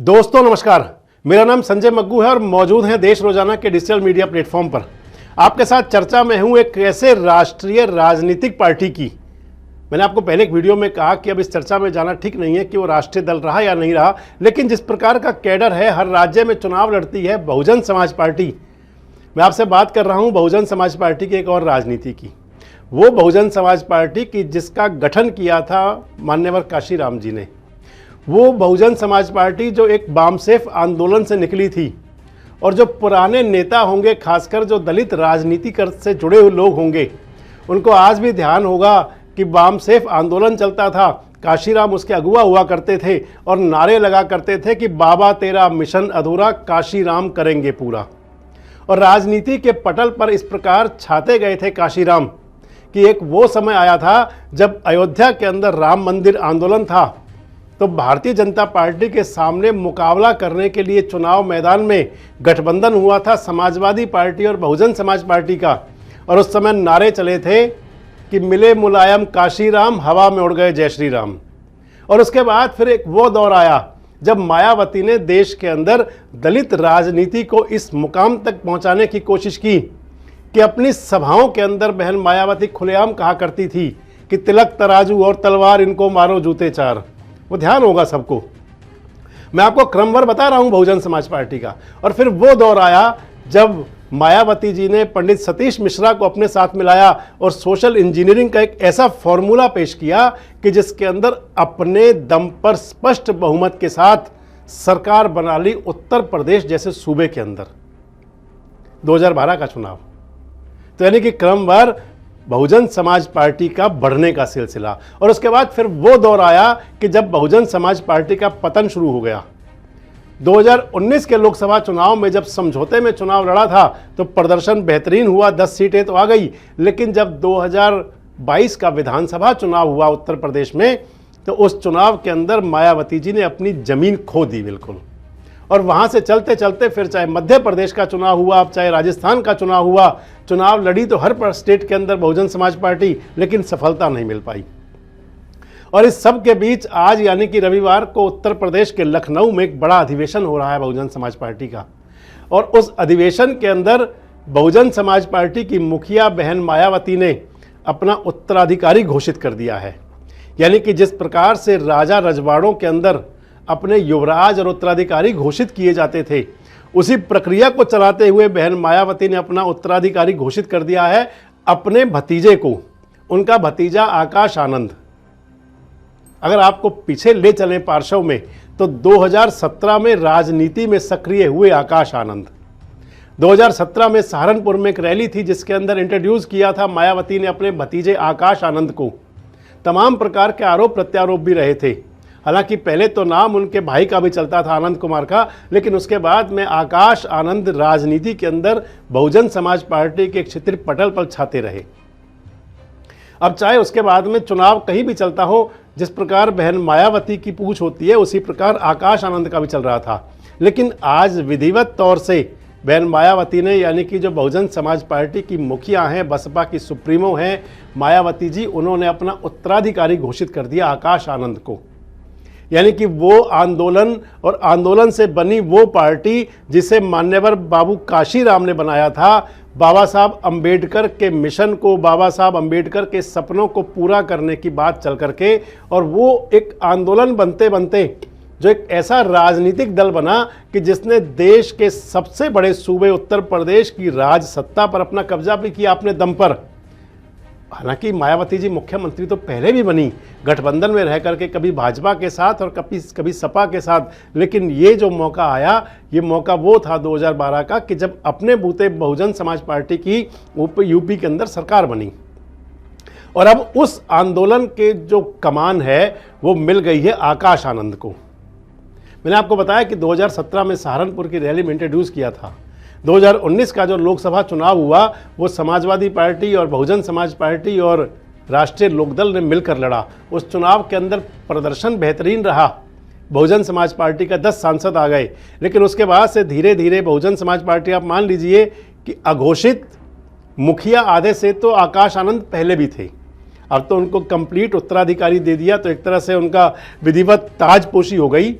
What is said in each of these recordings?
दोस्तों नमस्कार, मेरा नाम संजय मग्गू है और मौजूद हैं देश रोजाना के डिजिटल मीडिया प्लेटफॉर्म पर। आपके साथ चर्चा में हूं एक ऐसे राष्ट्रीय राजनीतिक पार्टी की। मैंने आपको पहले एक वीडियो में कहा कि अब इस चर्चा में जाना ठीक नहीं है कि वो राष्ट्रीय दल रहा या नहीं रहा, लेकिन जिस प्रकार का कैडर है, हर राज्य में चुनाव लड़ती है बहुजन समाज पार्टी। मैं आपसे बात कर रहा हूँ बहुजन समाज पार्टी की एक और राजनीति की, वो बहुजन समाज पार्टी की जिसका गठन किया था मान्यवर काशीराम जी ने। वो बहुजन समाज पार्टी जो एक वामसेफ आंदोलन से निकली थी और जो पुराने नेता होंगे, खासकर जो दलित राजनीति से जुड़े हुए लोग होंगे, उनको आज भी ध्यान होगा कि वामसेफ आंदोलन चलता था, काशीराम उसके अगुवा हुआ करते थे और नारे लगा करते थे कि बाबा तेरा मिशन अधूरा, काशीराम करेंगे पूरा। और राजनीति के पटल पर इस प्रकार छाते गए थे काशीराम कि एक वो समय आया था जब अयोध्या के अंदर राम मंदिर आंदोलन था, तो भारतीय जनता पार्टी के सामने मुकाबला करने के लिए चुनाव मैदान में गठबंधन हुआ था समाजवादी पार्टी और बहुजन समाज पार्टी का। और उस समय नारे चले थे कि मिले मुलायम काशीराम, हवा में उड़ गए जय श्री राम। और उसके बाद फिर एक वो दौर आया जब मायावती ने देश के अंदर दलित राजनीति को इस मुकाम तक पहुंचाने की कोशिश की कि अपनी सभाओं के अंदर बहन मायावती खुलेआम कहा करती थी कि तिलक तराजू और तलवार इनको मारो जूते चार। वो ध्यान होगा सबको, मैं आपको क्रमवार बता रहा हूं बहुजन समाज पार्टी का। और फिर वो दौर आया जब मायावती जी ने पंडित सतीश मिश्रा को अपने साथ मिलाया और सोशल इंजीनियरिंग का एक ऐसा फॉर्मूला पेश किया कि जिसके अंदर अपने दम पर स्पष्ट बहुमत के साथ सरकार बना ली उत्तर प्रदेश जैसे सूबे के अंदर 2012 का चुनाव। तो यानी कि क्रमवार बहुजन समाज पार्टी का बढ़ने का सिलसिला। और उसके बाद फिर वो दौर आया कि जब बहुजन समाज पार्टी का पतन शुरू हो गया। 2019 के लोकसभा चुनाव में जब समझौते में चुनाव लड़ा था तो प्रदर्शन बेहतरीन हुआ, 10 सीटें तो आ गई, लेकिन जब 2022 का विधानसभा चुनाव हुआ उत्तर प्रदेश में, तो उस चुनाव के अंदर मायावती जी ने अपनी जमीन खो दी बिल्कुल। और वहां से चलते चलते फिर चाहे मध्य प्रदेश का चुनाव हुआ, अब चाहे राजस्थान का चुनाव हुआ, चुनाव लड़ी तो हर स्टेट के अंदर बहुजन समाज पार्टी, लेकिन सफलता नहीं मिल पाई। और इस सब के बीच आज यानी कि रविवार को उत्तर प्रदेश के लखनऊ में एक बड़ा अधिवेशन हो रहा है बहुजन समाज पार्टी का। और उस अधिवेशन के अंदर बहुजन समाज पार्टी की मुखिया बहन मायावती ने अपना उत्तराधिकारी घोषित कर दिया है। यानी कि जिस प्रकार से राजा रजवाड़ों के अंदर अपने युवराज और उत्तराधिकारी घोषित किए जाते थे, उसी प्रक्रिया को चलाते हुए बहन मायावती ने अपना उत्तराधिकारी घोषित कर दिया है अपने भतीजे को। उनका भतीजा आकाश आनंद, अगर आपको पीछे ले चलें पार्श्व में, तो 2017 में राजनीति में सक्रिय हुए आकाश आनंद। 2017 में सहारनपुर में एक रैली थी जिसके अंदर इंट्रोड्यूस किया था मायावती ने अपने भतीजे आकाश आनंद को। तमाम प्रकार के आरोप प्रत्यारोप भी रहे थे। हालांकि पहले तो नाम उनके भाई का भी चलता था, आनंद कुमार का, लेकिन उसके बाद में आकाश आनंद राजनीति के अंदर बहुजन समाज पार्टी के क्षेत्रीय पटल पर छाते रहे। अब चाहे उसके बाद में चुनाव कहीं भी चलता हो, जिस प्रकार बहन मायावती की पूछ होती है उसी प्रकार आकाश आनंद का भी चल रहा था। लेकिन आज विधिवत तौर से बहन मायावती ने, यानी कि जो बहुजन समाज पार्टी की मुखिया हैं, बसपा की सुप्रीमो हैं मायावती जी, उन्होंने अपना उत्तराधिकारी घोषित कर दिया आकाश आनंद को। यानी कि वो आंदोलन और आंदोलन से बनी वो पार्टी जिसे मान्यवर बाबू काशीराम ने बनाया था, बाबा साहब अंबेडकर के मिशन को, बाबा साहब अंबेडकर के सपनों को पूरा करने की बात चल करके, और वो एक आंदोलन बनते बनते जो एक ऐसा राजनीतिक दल बना कि जिसने देश के सबसे बड़े सूबे उत्तर प्रदेश की राज सत्ता पर अपना कब्जा भी किया अपने दम पर। हालांकि मायावती जी मुख्यमंत्री तो पहले भी बनी गठबंधन में रह करके, कभी भाजपा के साथ और कभी सपा के साथ, लेकिन ये जो मौका आया, ये मौका वो था 2012 का कि जब अपने बूते बहुजन समाज पार्टी की यूपी के अंदर सरकार बनी। और अब उस आंदोलन के जो कमान है वो मिल गई है आकाश आनंद को। मैंने आपको बताया कि 2017 में सहारनपुर की रैली में इंट्रोड्यूस किया था। 2019 का जो लोकसभा चुनाव हुआ वो समाजवादी पार्टी और बहुजन समाज पार्टी और राष्ट्रीय लोकदल ने मिलकर लड़ा। उस चुनाव के अंदर प्रदर्शन बेहतरीन रहा, बहुजन समाज पार्टी का 10 सांसद आ गए। लेकिन उसके बाद से धीरे धीरे बहुजन समाज पार्टी, आप मान लीजिए कि अघोषित मुखिया आधे से तो आकाश आनंद पहले भी थे, अब तो उनको कंप्लीट उत्तराधिकारी दे दिया, तो एक तरह से उनका विधिवत ताजपोशी हो गई।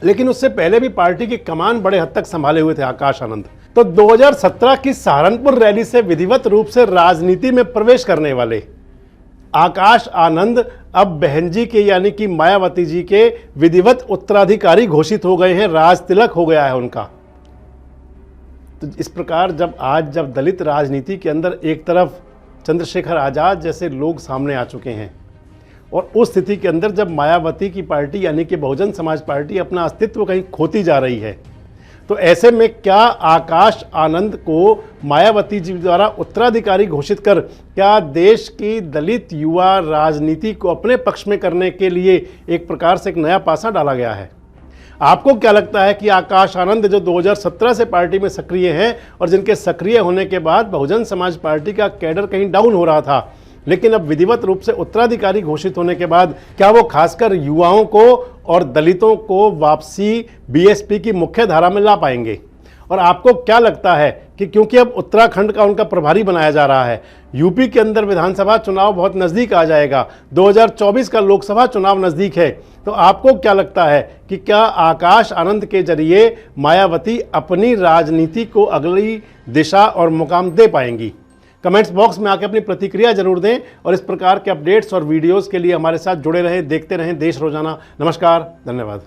लेकिन उससे पहले भी पार्टी की कमान बड़े हद तक संभाले हुए थे आकाश आनंद। तो 2017 की सहारनपुर रैली से विधिवत रूप से राजनीति में प्रवेश करने वाले आकाश आनंद अब बहन जी के यानी कि मायावती जी के विधिवत उत्तराधिकारी घोषित हो गए हैं, राज तिलक हो गया है उनका। तो इस प्रकार जब दलित राजनीति के अंदर एक तरफ चंद्रशेखर आजाद जैसे लोग सामने आ चुके हैं और उस स्थिति के अंदर जब मायावती की पार्टी यानी कि बहुजन समाज पार्टी अपना अस्तित्व कहीं खोती जा रही है, तो ऐसे में क्या आकाश आनंद को मायावती जी द्वारा उत्तराधिकारी घोषित कर क्या देश की दलित युवा राजनीति को अपने पक्ष में करने के लिए एक प्रकार से एक नया पासा डाला गया है? आपको क्या लगता है कि आकाश आनंद जो 2017 से पार्टी में सक्रिय हैं और जिनके सक्रिय होने के बाद बहुजन समाज पार्टी का कैडर कहीं डाउन हो रहा था, लेकिन अब विधिवत रूप से उत्तराधिकारी घोषित होने के बाद क्या वो खासकर युवाओं को और दलितों को वापसी बीएसपी की मुख्य धारा में ला पाएंगे? और आपको क्या लगता है कि क्योंकि अब उत्तराखंड का उनका प्रभारी बनाया जा रहा है, यूपी के अंदर विधानसभा चुनाव बहुत नज़दीक आ जाएगा, 2024 का लोकसभा चुनाव नज़दीक है, तो आपको क्या लगता है कि क्या आकाश आनंद के जरिए मायावती अपनी राजनीति को अगली दिशा और मुकाम दे पाएंगी? कमेंट्स बॉक्स में आके अपनी प्रतिक्रिया जरूर दें और इस प्रकार के अपडेट्स और वीडियोस के लिए हमारे साथ जुड़े रहें, देखते रहें देश रोजाना। नमस्कार, धन्यवाद।